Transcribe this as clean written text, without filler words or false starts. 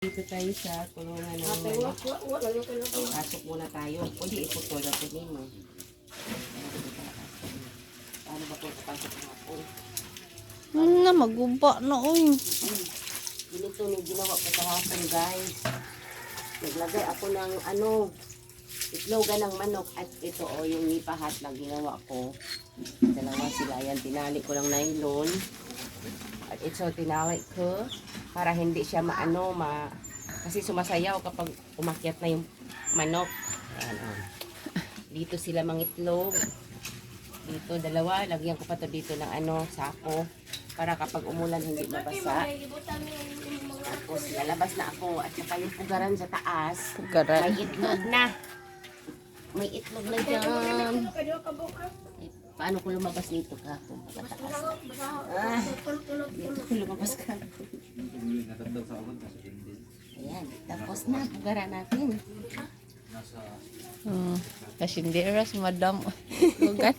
Dito tayo sa kulungan ng manok. Pasok muna tayo. Pwede iputol na pwede mo. Paano ba kung kapasok hapon? Na maguba na oy. Ganito yung ginawa ko kahapon, guys. Naglagay ako ng itlogan ng manok. At ito yung nipahat na ginawa ko. Dalawa sila yan. Tinali ko ng nylon. At ito tinali ko para hindi siya kasi sumasayaw kapag umakyat na yung manok. Ayan, oh. Dito sila mangitlog. Dito dalawa, lagyan ko pa to dito ng sako para kapag umulan hindi mabasa. Tapos lalabas na ako at saka yung pugaran sa taas. Pugaran. May itlog na. May itlog na dyan. Paano ko lumabas dito ka? Pagkataas. Dito ko lumabas ka. Ayan, tapos na. Pugaran natin. Kasindera si madam. Lugan.